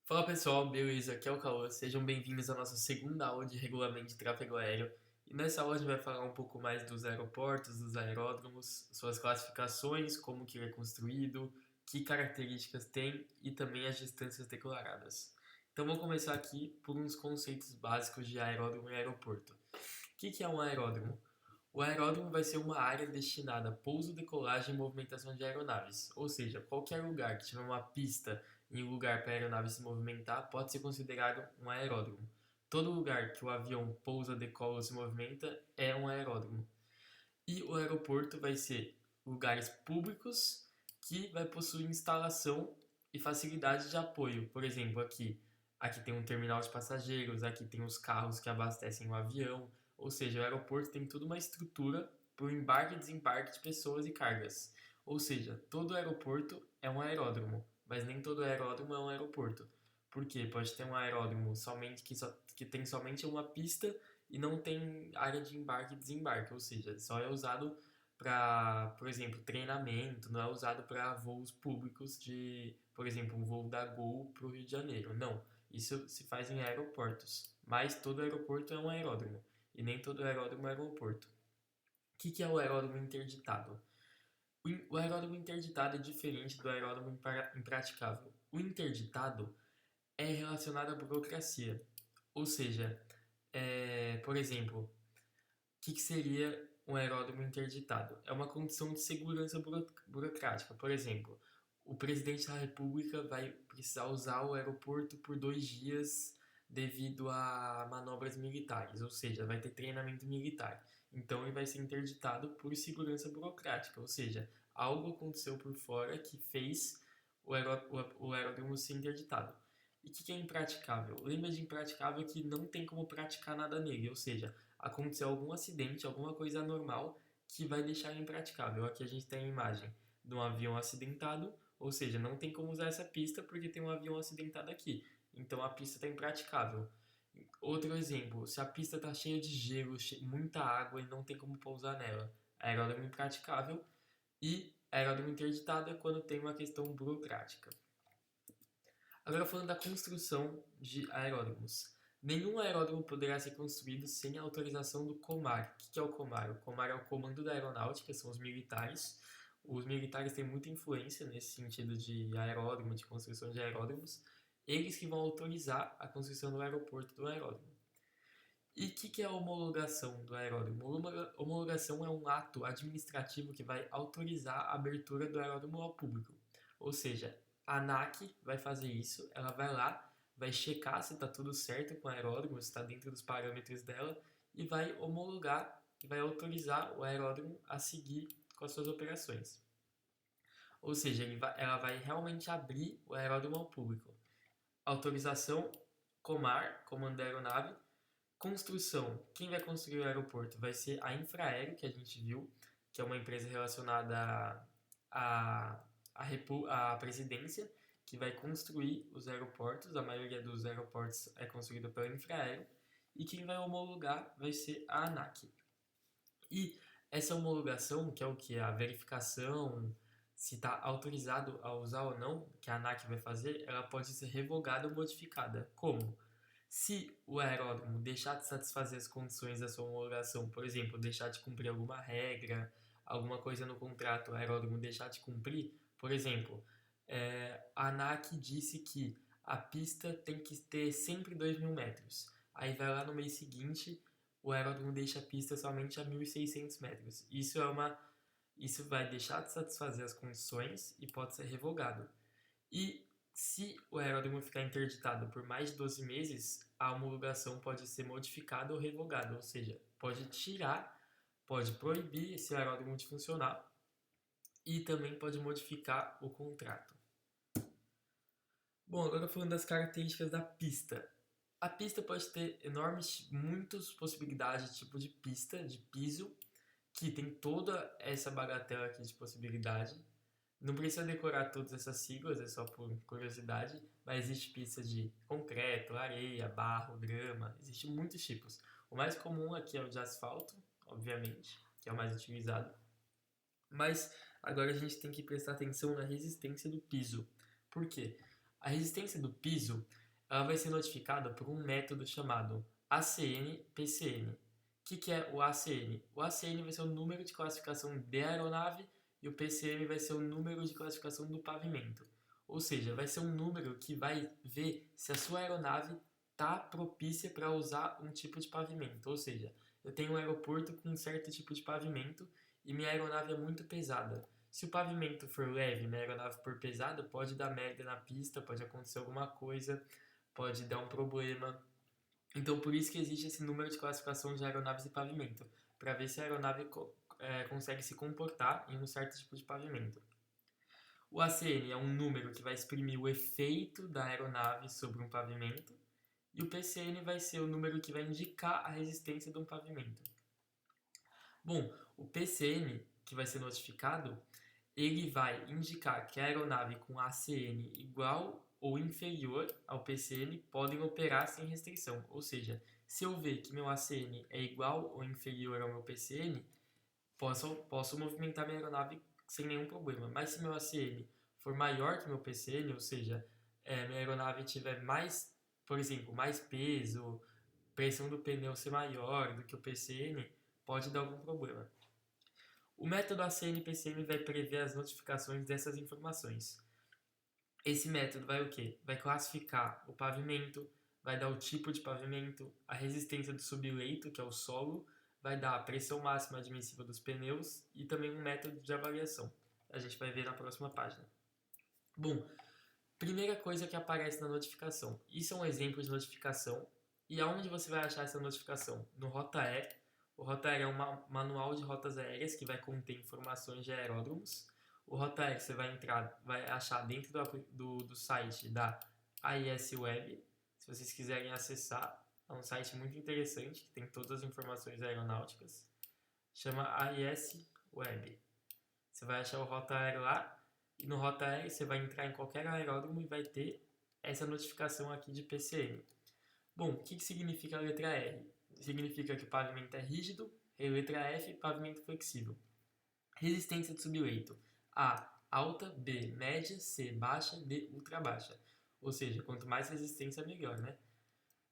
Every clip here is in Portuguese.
Fala pessoal, beleza? Aqui é o Cauã. Sejam bem-vindos à nossa segunda aula de regulamento de tráfego aéreo. E nessa aula a gente vai falar um pouco mais dos aeroportos, dos aeródromos, suas classificações, como que ele é construído, que características tem e também as distâncias declaradas. Então vou começar aqui por uns conceitos básicos de aeródromo e aeroporto. O que é um aeródromo? O aeródromo vai ser uma área destinada a pouso, decolagem e movimentação de aeronaves, ou seja, qualquer lugar que tiver uma pista e um lugar para a aeronave se movimentar pode ser considerado um aeródromo. Todo lugar que o avião pousa, decola ou se movimenta é um aeródromo. E o aeroporto vai ser lugares públicos que vai possuir instalação e facilidade de apoio. Por exemplo, aqui tem um terminal de passageiros, aqui tem os carros que abastecem o avião, ou seja, o aeroporto tem toda uma estrutura para o embarque e desembarque de pessoas e cargas. Ou seja, todo aeroporto é um aeródromo, mas nem todo aeródromo é um aeroporto. Por quê? Pode ter um aeródromo somente que tem somente uma pista e não tem área de embarque e desembarque, ou seja, só é usado para, por exemplo, treinamento, não é usado para voos públicos de, por exemplo, um voo da Gol para o Rio de Janeiro. Não, isso se faz em aeroportos, mas todo aeroporto é um aeródromo e nem todo aeródromo é aeroporto. O que é o aeródromo interditado? O aeródromo interditado é diferente do aeródromo impraticável. O interditado é relacionado à burocracia, ou seja, por exemplo, que seria um aeródromo interditado? É uma condição de segurança burocrática. Por exemplo, o presidente da República vai precisar usar o aeroporto por 2 dias devido a manobras militares, ou seja, vai ter treinamento militar. Então ele vai ser interditado por segurança burocrática, ou seja, algo aconteceu por fora que fez o aeródromo ser interditado. E o que é impraticável? Lembra de impraticável que não tem como praticar nada nele, ou seja, aconteceu algum acidente, alguma coisa anormal que vai deixar impraticável. Aqui a gente tem a imagem de um avião acidentado, ou seja, não tem como usar essa pista porque tem um avião acidentado aqui. Então a pista está impraticável. Outro exemplo, se a pista está cheia de gelo, muita água e não tem como pousar nela. Aeródromo impraticável e aeródromo interditado é quando tem uma questão burocrática. Agora falando da construção de aeródromos. Nenhum aeródromo poderá ser construído sem a autorização do COMAR. O que é o COMAR? O COMAR é o Comando da Aeronáutica, são os militares. Os militares têm muita influência nesse sentido de aeródromo, de construção de aeródromos. Eles que vão autorizar a construção do aeroporto do aeródromo. E o que é a homologação do aeródromo? Homologação é um ato administrativo que vai autorizar a abertura do aeródromo ao público. Ou seja, a ANAC vai fazer isso, ela vai lá, vai checar se está tudo certo com o aeródromo, se está dentro dos parâmetros dela e vai homologar, vai autorizar o aeródromo a seguir com as suas operações. Ou seja, ela vai realmente abrir o aeródromo ao público. Autorização, COMAR, Comando da Aeronave. Construção. Quem vai construir o aeroporto vai ser a Infraero, que a gente viu, que é uma empresa relacionada à presidência, que vai construir os aeroportos. A maioria dos aeroportos é construída pela Infraero. E quem vai homologar vai ser a ANAC. E essa homologação, que é o que? A verificação se está autorizado a usar ou não, que a ANAC vai fazer, ela pode ser revogada ou modificada. Como? Se o aeródromo deixar de satisfazer as condições da sua homologação, por exemplo, deixar de cumprir alguma regra, alguma coisa no contrato, o aeródromo deixar de cumprir, por exemplo, a ANAC disse que a pista tem que ter sempre 2.000 metros. Aí vai lá no mês seguinte, o aeródromo deixa a pista somente a 1.600 metros. Isso vai deixar de satisfazer as condições e pode ser revogado. E se o aeródromo ficar interditado por mais de 12 meses, a homologação pode ser modificada ou revogada, ou seja, pode tirar, pode proibir esse aeródromo de funcionar e também pode modificar o contrato. Bom, agora falando das características da pista. A pista pode ter muitas possibilidades de tipo de pista, de piso, que tem toda essa bagatela aqui de possibilidade. Não precisa decorar todas essas siglas, é só por curiosidade, mas existe pista de concreto, areia, barro, grama, existem muitos tipos. O mais comum aqui é o de asfalto, obviamente, que é o mais utilizado, mas agora a gente tem que prestar atenção na resistência do piso. Por quê? A resistência do piso ela vai ser notificada por um método chamado ACN-PCN. O que é o ACN? O ACN vai ser o número de classificação da aeronave e o PCM vai ser o número de classificação do pavimento. Ou seja, vai ser um número que vai ver se a sua aeronave está propícia para usar um tipo de pavimento. Ou seja, eu tenho um aeroporto com um certo tipo de pavimento e minha aeronave é muito pesada. Se o pavimento for leve e minha aeronave for pesada, pode dar merda na pista, pode acontecer alguma coisa, pode dar um problema. Então, por isso que existe esse número de classificação de aeronaves e pavimento, para ver se a aeronave consegue se comportar em um certo tipo de pavimento. O ACN é um número que vai exprimir o efeito da aeronave sobre um pavimento, e o PCN vai ser o número que vai indicar a resistência de um pavimento. Bom, o PCN, que vai ser notificado, ele vai indicar que a aeronave com ACN igual ou inferior ao PCN podem operar sem restrição. Ou seja, se eu ver que meu ACN é igual ou inferior ao meu PCN, posso movimentar minha aeronave sem nenhum problema. Mas se meu ACN for maior que meu PCN, ou seja, minha aeronave tiver mais, por exemplo, mais peso, pressão do pneu ser maior do que o PCN, pode dar algum problema. O método ACN-PCN vai prever as notificações dessas informações. Esse método vai o quê? Vai classificar o pavimento, vai dar o tipo de pavimento, a resistência do subleito, que é o solo, vai dar a pressão máxima admissível dos pneus e também um método de avaliação. A gente vai ver na próxima página. Bom, primeira coisa que aparece na notificação. Isso é um exemplo de notificação. E aonde você vai achar essa notificação? No Rotaer. O Rotaer é um manual de rotas aéreas que vai conter informações de aeródromos. O Rotaer você vai achar dentro do site da AIS Web. Se vocês quiserem acessar, é um site muito interessante que tem todas as informações aeronáuticas. Chama AIS Web. Você vai achar o Rotaer lá. E no Rotaer você vai entrar em qualquer aeródromo e vai ter essa notificação aqui de PCN. Bom, o que significa a letra R? Significa que o pavimento é rígido, e a letra F, pavimento flexível. Resistência de subleito. A, alta, B, média, C, baixa, D, ultra baixa. Ou seja, quanto mais resistência, melhor, né?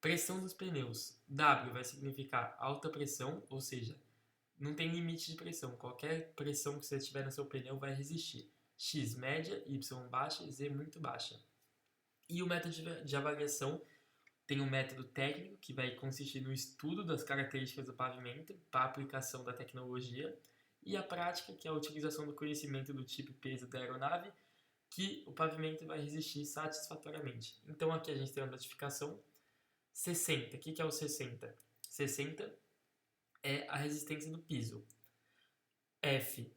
Pressão dos pneus. W vai significar alta pressão, ou seja, não tem limite de pressão. Qualquer pressão que você tiver no seu pneu vai resistir. X, média, Y, baixa e Z, muito baixa. E o método de avaliação tem um método técnico, que vai consistir no estudo das características do pavimento para a aplicação da tecnologia, e a prática, que é a utilização do conhecimento do tipo e peso da aeronave, que o pavimento vai resistir satisfatoriamente. Então aqui a gente tem a notificação 60. O que é o 60? 60 é a resistência do piso. F,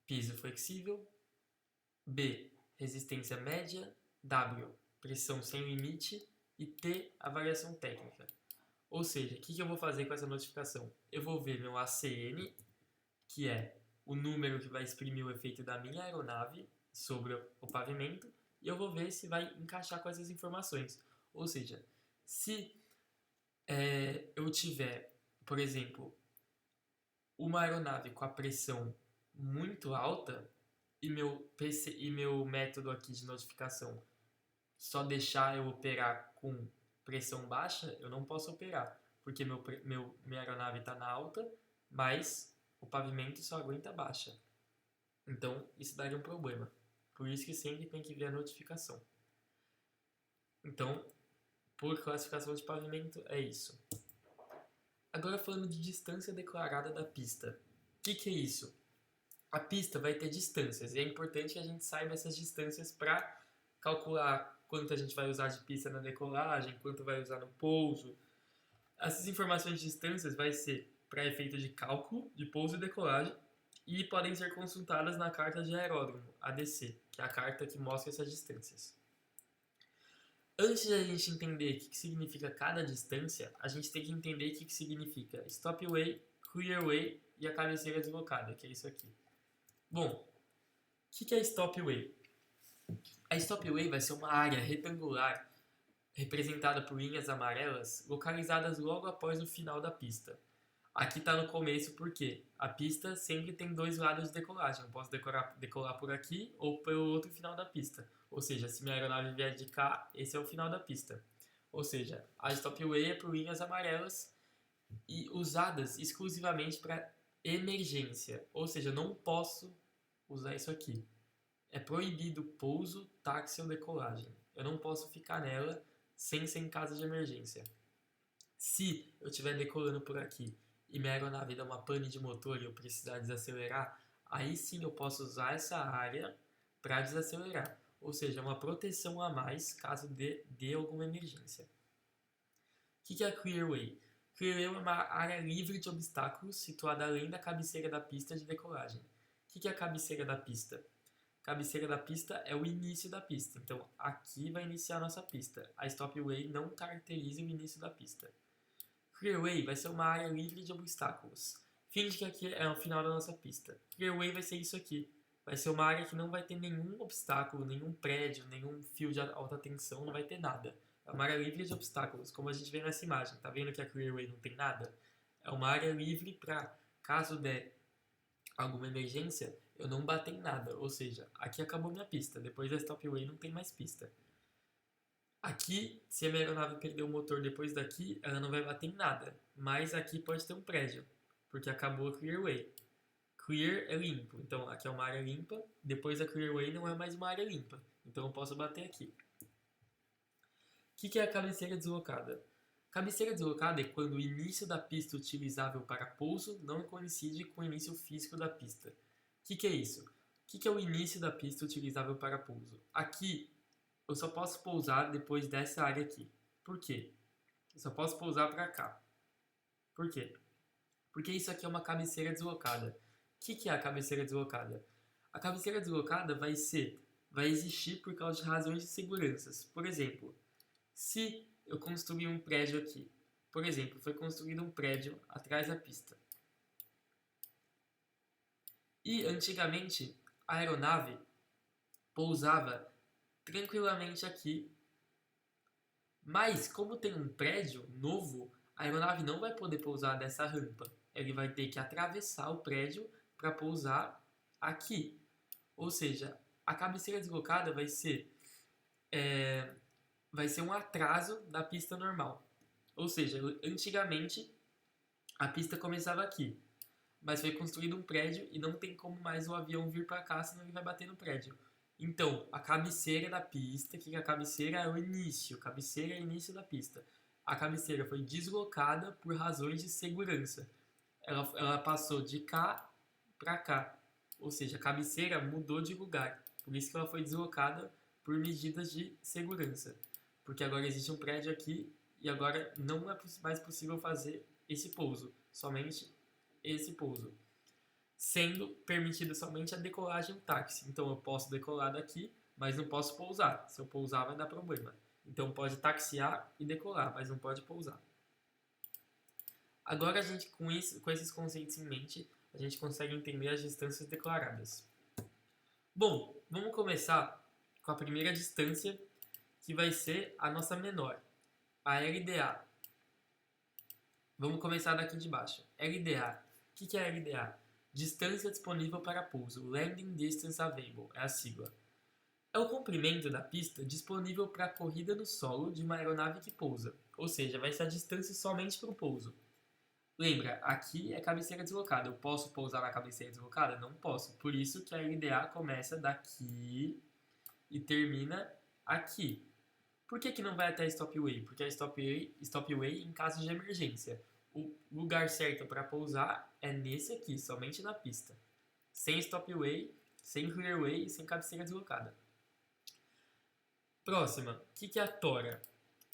piso flexível. B, resistência média. W, pressão sem limite. E T, a variação técnica. Ou seja, o que eu vou fazer com essa notificação? Eu vou ver meu ACN, que é o número que vai exprimir o efeito da minha aeronave sobre o pavimento, e eu vou ver se vai encaixar com essas informações. Ou seja, se eu tiver, por exemplo, uma aeronave com a pressão muito alta e meu método aqui de notificação só deixar eu operar com pressão baixa, eu não posso operar, porque minha aeronave está na alta, mas o pavimento só aguenta baixa. Então, isso daria um problema. Por isso que sempre tem que ver a notificação. Então, por classificação de pavimento, é isso. Agora falando de distância declarada da pista. O que é isso? A pista vai ter distâncias, e é importante que a gente saiba essas distâncias para calcular quanto a gente vai usar de pista na decolagem, quanto vai usar no pouso. Essas informações de distâncias vai ser para efeito de cálculo de pouso e decolagem e podem ser consultadas na carta de aeródromo, ADC, que é a carta que mostra essas distâncias. Antes de a gente entender o que significa cada distância, a gente tem que entender o que significa stopway, clearway e a cabeceira deslocada, que é isso aqui. Bom, o que é stopway? A stopway vai ser uma área retangular representada por linhas amarelas localizadas logo após o final da pista. Aqui está no começo porque a pista sempre tem dois lados de decolagem. Eu posso decolar por aqui ou pelo outro final da pista. Ou seja, se minha aeronave vier de cá, esse é o final da pista. Ou seja, a stopway é por linhas amarelas e usadas exclusivamente para emergência. Ou seja, eu não posso usar isso aqui. É proibido pouso, táxi ou decolagem. Eu não posso ficar nela sem ser em caso de emergência. Se eu estiver decolando por aqui e minha aeronave der uma pane de motor e eu precisar desacelerar, aí sim eu posso usar essa área para desacelerar. Ou seja, uma proteção a mais caso dê alguma emergência. O que é a Clearway? Clearway é uma área livre de obstáculos situada além da cabeceira da pista de decolagem. O que é a cabeceira da pista? Cabeceira da pista é o início da pista. Então, aqui vai iniciar a nossa pista. A stopway não caracteriza o início da pista. Clearway vai ser uma área livre de obstáculos. Finge que aqui é o final da nossa pista. Clearway vai ser isso aqui. Vai ser uma área que não vai ter nenhum obstáculo, nenhum prédio, nenhum fio de alta tensão, não vai ter nada. É uma área livre de obstáculos, como a gente vê nessa imagem. Tá vendo que a Clearway não tem nada? É uma área livre para, caso der alguma emergência, eu não bater em nada. Ou seja, aqui acabou minha pista. Depois da stopway não tem mais pista. Aqui, se a minha aeronave perder o motor depois daqui, ela não vai bater em nada. Mas aqui pode ter um prédio, porque acabou a Clearway. Clear é limpo, então aqui é uma área limpa. Depois a Clearway não é mais uma área limpa, então eu posso bater aqui. O que é a cabeceira deslocada? Cabeceira deslocada é quando o início da pista utilizável para pouso não coincide com o início físico da pista. O que é isso? O que é o início da pista utilizável para pouso? Aqui eu só posso pousar depois dessa área aqui. Por quê? Eu só posso pousar para cá. Por quê? Porque isso aqui é uma cabeceira deslocada. O que é a cabeceira deslocada? A cabeceira deslocada vai existir por causa de razões de segurança. Por exemplo, se eu construir um prédio aqui, por exemplo, foi construído um prédio atrás da pista. E antigamente a aeronave pousava tranquilamente aqui, mas como tem um prédio novo, a aeronave não vai poder pousar dessa rampa. Ele vai ter que atravessar o prédio para pousar aqui. Ou seja, a cabeceira deslocada vai ser um atraso da pista normal. Ou seja, antigamente a pista começava aqui, mas foi construído um prédio e não tem como mais o avião vir para cá, senão ele vai bater no prédio. Então, a cabeceira da pista, que a cabeceira é o início, cabeceira é o início da pista. A cabeceira foi deslocada por razões de segurança. Ela passou de cá para cá, ou seja, a cabeceira mudou de lugar. Por isso que ela foi deslocada por medidas de segurança. Porque agora existe um prédio aqui e agora não é mais possível fazer esse pouso, somente esse pouso, sendo permitida somente a decolagem e o táxi. Então eu posso decolar daqui, mas não posso pousar. Se eu pousar vai dar problema. Então pode taxiar e decolar, mas não pode pousar. Agora a gente, com esses conceitos em mente, a gente consegue entender as distâncias declaradas. Bom, vamos começar com a primeira distância, que vai ser a nossa menor, a LDA. Vamos começar daqui de baixo. LDA. O que é LDA? Distância disponível para pouso. Landing Distance Available é a sigla. É o comprimento da pista disponível para a corrida no solo de uma aeronave que pousa. Ou seja, vai ser a distância somente para o pouso. Lembra, aqui é cabeceira deslocada. Eu posso pousar na cabeceira deslocada? Não posso. Por isso que a LDA começa daqui e termina aqui. Por que não vai até a stopway? Porque a stopway em caso de emergência. O lugar certo para pousar é nesse aqui, somente na pista. Sem stopway, sem clearway e sem cabeceira deslocada. Próxima, o que é a tora?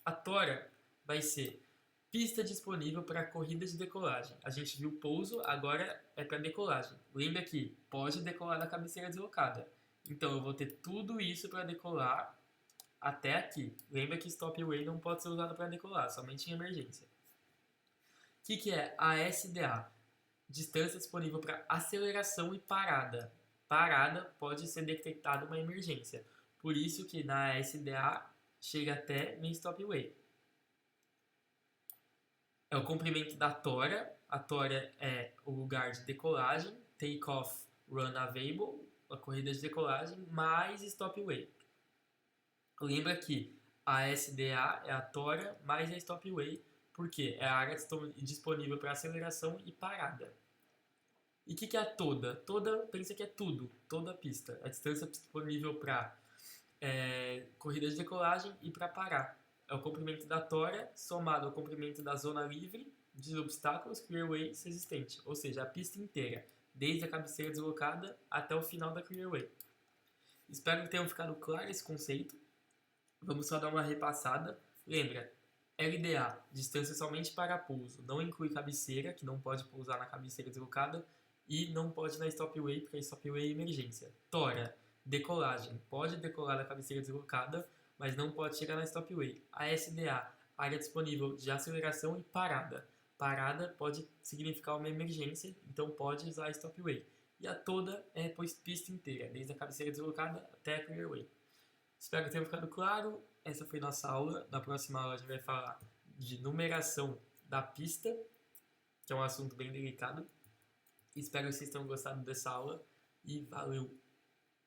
A tora vai ser pista disponível para corrida de decolagem. A gente viu pouso, agora é para decolagem. Lembra que pode decolar da cabeceira deslocada. Então eu vou ter tudo isso para decolar até aqui. Lembra que stopway não pode ser usado para decolar, somente em emergência. O que é a SDA? Distância disponível para aceleração e parada. Parada pode ser detectada uma emergência. Por isso que na SDA chega até no stopway. É o comprimento da tora. A tora é o lugar de decolagem. Take-off, run available, a corrida de decolagem, mais stopway. Lembra que A SDA é a tora mais a Stopway, porque é a área disponível para aceleração e parada. E o que é a toda? Toda, pensa que é tudo, toda a pista. A distância disponível para corrida de decolagem e para parar. É o comprimento da tora somado ao comprimento da zona livre de obstáculos, clearway existente, ou seja, a pista inteira, desde a cabeceira deslocada até o final da clearway. Espero que tenham ficado claro esse conceito. Vamos só dar uma repassada. Lembra, LDA, distância somente para pouso, não inclui cabeceira, que não pode pousar na cabeceira deslocada, e não pode na stopway, porque a stopway é emergência. Tora, decolagem, pode decolar na cabeceira deslocada, mas não pode chegar na stopway. A SDA, área disponível de aceleração e parada. Parada pode significar uma emergência, então pode usar a stopway. E a toda é pista inteira, desde a cabeceira deslocada até a clearway. Espero que tenha ficado claro. Essa foi nossa aula. Na próxima aula a gente vai falar de numeração da pista, que é um assunto bem delicado. Espero que vocês tenham gostado dessa aula e valeu!